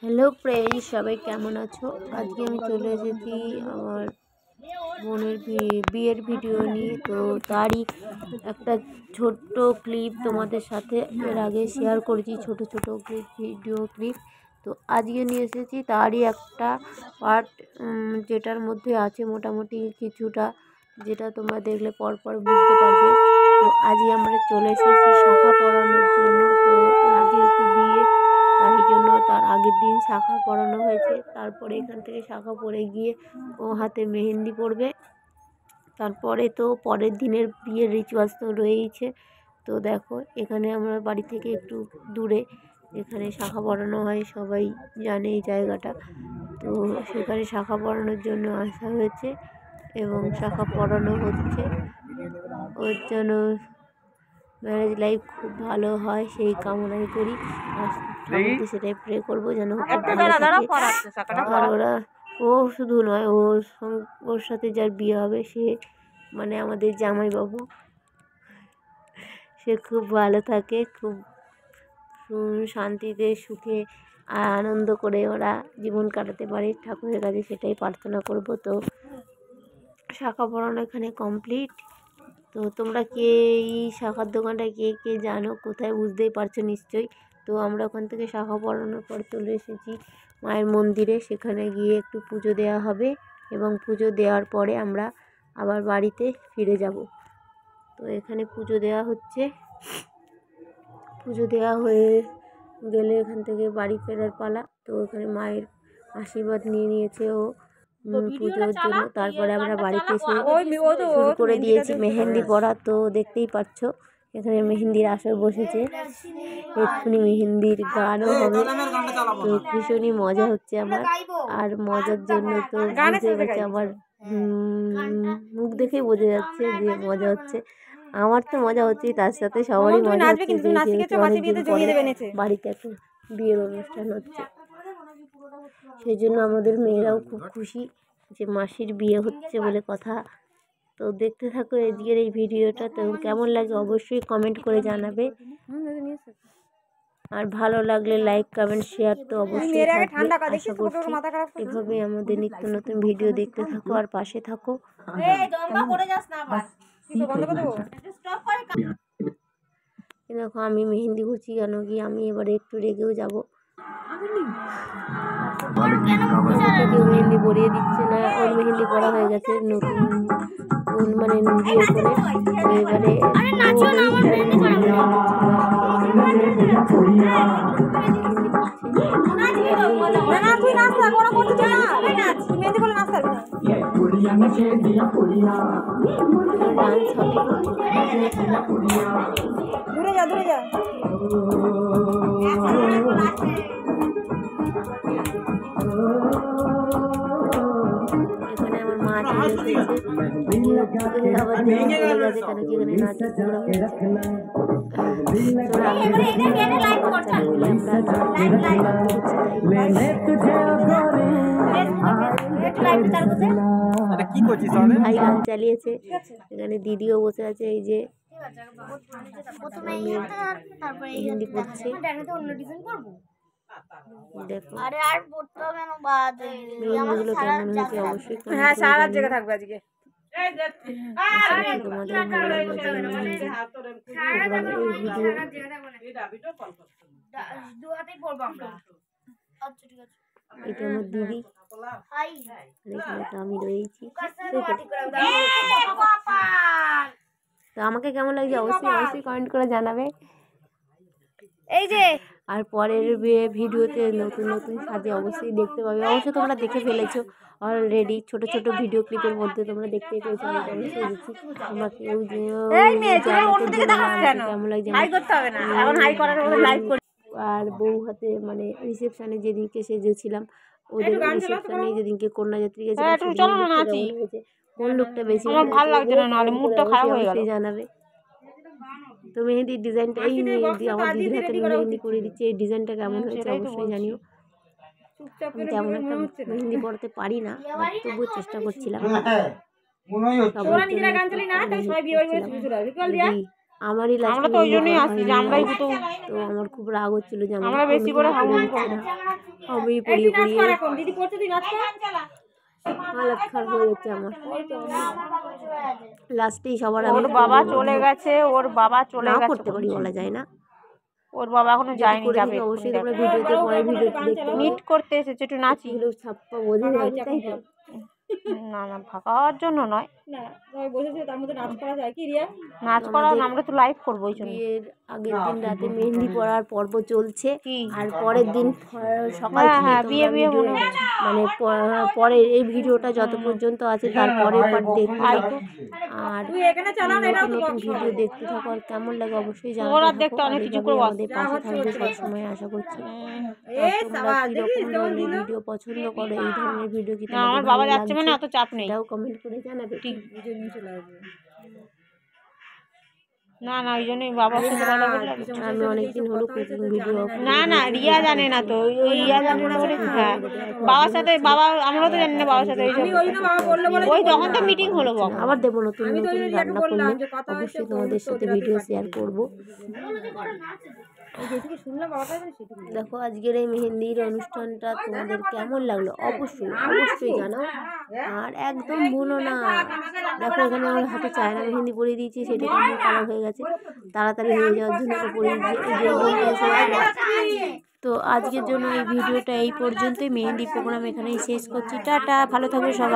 Hello friends, সবাই কেমন আছো? আজকে আমি চলে এসেছি আমার বোনের বিয়ের ভিডিও নিয়ে। তো তারই একটা ছোট্ট ক্লিপ তোমাদের সাথে এর আগে শেয়ার করেছি, ছোট ছোট ক্লিপ, ভিডিও ক্লিপ। তো আজকে নিয়ে এসেছি তারই একটা পার্ট, যেটার মধ্যে আছে মোটামুটি কিছুটা, যেটা তোমরা দেখলে পরপর বুঝতে পারবে। তো আজকে আমরা চলে এসেছি শাখা পরানোর জন্য। তো ওর যেহেতু বিয়ে, তাই জন্য তার আগের দিন শাখা পরানো হয়েছে। তারপরে এখান থেকে শাখা পরে গিয়ে ও হাতে মেহেন্দি পরবে। তারপরে তো পরের দিনের বিয়ের রিচুয়ালস তো রয়েইছে। তো দেখো, এখানে আমরা বাড়ি থেকে একটু দূরে, এখানে শাখা পরানো হয়, সবাই জানে এই জায়গাটা। তো সেখানে শাখা পরানোর জন্য আসা হয়েছে এবং শাখা পরানো হচ্ছে। ওর জন্য ম্যারেজ লাইফ খুব ভালো হয় সেই কামনাই করি, আর ঠাকুরকে সেটাই প্রে করবো যেন আর ওরা, ও শুধু নয়, ওর সাথে যার বিয়ে হবে সে মানে আমাদের জামাইবাবু, সে খুব ভালো থাকে, খুব শান্তিতে সুখে আনন্দ করে ওরা জীবন কাটাতে পারে। ঠাকুরের কাছে সেটাই প্রার্থনা করব। তো শাখা পরানো এখানে কমপ্লিট। তো তোমরা কে এই শাখার দোকানটা কে কে জানো, কোথায়, বুঝতেই পারছো নিশ্চয়ই। তো আমরা ওখান থেকে শাখা পরানোর পর চলে এসেছি মায়ের মন্দিরে। সেখানে গিয়ে একটু পুজো দেওয়া হবে এবং পুজো দেওয়ার পরে আমরা আবার বাড়িতে ফিরে যাব। তো এখানে পুজো দেওয়া হচ্ছে। পুজো দেওয়া হয়ে গেলে এখান থেকে বাড়ি ফেরার পালা। তো এখানে মায়ের আশীর্বাদ নিয়ে নিয়েছে ও পুজোর জন্য। তারপরে আমরা বাড়িতে এসে শুরু করে দিয়েছি মেহেন্দি পরা। তো দেখতেই পাচ্ছ এখানে মেহেন্দির আসর বসেছে, এক্ষুনি মেহেন্দির গানও হবে। তো ভীষণই মজা হচ্ছে আমার, আর মজার জন্য তো বুঝতেই পারছি, আমার মুখ দেখেই বোঝা যাচ্ছে যে মজা হচ্ছে। আমার তো মজা হচ্ছে, তার সাথে সবারই মজা হচ্ছে যে অনেকদিন পরে বাড়িতে একটা বিয়ের অনুষ্ঠান হচ্ছে। সেই জন্য আমাদের মেয়েরাও খুব খুশি যে মাসির বিয়ে হচ্ছে বলে কথা। তো দেখতে থাকো আজকের এই ভিডিওটা। তো কেমন লাগে অবশ্যই কমেন্ট করে জানাবে, আর ভালো লাগলে লাইক, কমেন্ট, শেয়ার তো অবশ্যই থাকবে। আশা করছি এভাবে আমাদের নিত্য নতুন ভিডিও দেখতে থাকো আর পাশে থাকো। দেখো আমি মেহেন্দি ঘুরছি কেন কি, আমি এবারে একটু রেগেও যাব। কেউ মেহেন্দি পরিয়ে দিচ্ছে না, ওর মেহেন্দি পরা হয়ে গেছে নতুন মানে বিয়ে করে। তো এবারে দূরে যা দূরে যা। এখানে আমার মা চলে এসেছে, আবার ভেঙে গেছে কেন কি এখানে নাচ ভাই গান চালিয়েছে। এখানে দিদিও বসে আছে, এই যে হিন্দি পড়ছে। দেখো মেহেন্দিগুলো কেমন হয়েছে অবশ্যই থাকবে আজকে। তোমাদের ভালো লাগবে এটা আমার দিদি, এখানে তো আমি রয়েছি। তো আমাকে কেমন লাগছে অবশ্যই অবশ্যই কমেন্ট করে জানাবে। এই যে আর পরের ভিডিওতে নতুন নতুন সাজে অবশ্যই দেখতে পাবে। অবশ্যই তোমরা দেখে ফেলেছো অলরেডি, ছোট ছোট ভিডিও ক্লিপের মধ্যে তোমরা দেখতেই পেয়েছো। আমি অবশ্যই দিচ্ছি, তোমরা কেউ কেমন লাগছে। আর বউ হাতে মানে রিসেপশানে যেদিনকে সেজেছিলাম, ওদের রিসেপশানে যেদিনকে কন্যাযাত্রী গেছে, কোন লোকটা বেশি ভালো লাগছে না, নাহলে মুডটা খারাপ হয়ে গেল জানাবে। তো মেহেন্দির ডিজাইনটা এই আমার দিদির হাতে মেহেন্দি করে দিচ্ছে, এই ডিজাইনটা কেমন হয়েছে অবশ্যই জানিও। আমি তেমন একটা মেহেন্দি পড়াতে পারি না, তবুও চেষ্টা করছিলাম। আমারই লাস্ট আমরা তো ওই জন্যই আসি যে আমরাই তো তো আমার খুব রাগ হচ্ছিল যে আমরা বেশি করে হাউমাউ করি না। আমি পড়িয়ে পড়িয়ে দিদি করছে তুই নাচ কর। হালাত খারাপ হয়ে যাচ্ছে আমার লাস্টেই সবার ওর আমি বাবা চলে গেছে, ওর বাবা চলে না গেছে। করতে পারি বলা যায় না, ওর বাবা এখনো যায়নি, করে যাবে থাকি অবশ্যই তোমরা ভিডিওতে পরে ভিডিওতে দেখতে মিট করতে এসেছে, একটু নাচি। এগুলো ছাপ্পা বোঝা যায় তাই তো। না না, ফাঁকা হওয়ার জন্য নয়, না সবাই বসেছে তার মধ্যে নাচ করা যায় কি রিয়া? নাচ করা না, আমরা তো লাইভ করবো ওই জন্য। বিয়ের আগের দিন রাতে মেহেন্দি পরার পর্ব চলছে কি? আর পরের দিন সকাল হ্যাঁ, থেকে হ্যাঁ, তোমরা বিয়ে বিয়ে ভিডিও মনে হচ্ছে। মানে পরে এই ভিডিওটা যত পর্যন্ত আছে তার পরের পার্ট দেখতে থাকো আর তুই এখানে চালা না, এটাও নতুন তো নতুন ভিডিও দেখতে থাকো আর কেমন লাগে অবশ্যই ওরা জানাতে দেখতে থাকো অনেক আর কিছু এভাবেই করে আমাদের পাশে থাকবে সবসময় আশা করছি। এ আর তোমরা সাবাস কিরকম দেখিস কেমন ধরনের দিল। ভিডিও পছন্দ করো, এই ধরনের ভিডিও কি না, তোমাদের আমার ভালো বাবা যাচ্ছে মানে লাগছে অত চাপ নেই। সেটাও কমেন্ট করে জানাবে। ঠিক। ভিডিও নিয়ে চলে আসবে। না না, ওই জন্যই বাবার সাথে কথা বললাম। আমি অনেকদিন হলো কুকিং ভিডিও না না, রিয়া জানে না তো, ওই রিয়া জানে না বলে। হ্যাঁ, বাবার সাথে, বাবা আমরাও তো জানি না বাবার সাথে। আমি ওই জন্য বাবা বললো বলে ওই তখন তো মিটিং হলো বাবা। আবার দেবো নতুন আমি তো নতুন ওই রিয়াকে রান্না বললাম করলে যে কথা হয়েছে, অবশ্যই তোমাদের সাথে ভিডিও শেয়ার করব। যেটুকু শুনলাম বাবার কাছে সেটুকু। দেখো আজকের এই মেহেন্দির অনুষ্ঠানটা তোমাদের কেমন লাগলো অবশ্যই অবশ্যই জানাও আর একদম ভুলো না। দেখো এখানে আমার হাতে চায়না মেহেন্দি পরিয়ে দিয়েছি, সেটা কেমন কালার হয়ে গেছে, তাড়াতাড়ি হয়ে যাওয়ার জন্য এটা পরিয়ে দিয়েছি। তো আজকের জন্য এই ভিডিওটা এই পর্যন্তই, মেহেন্দি প্রোগ্রাম এখানেই শেষ করছি। টাটা, ভালো থাকবে সবাই।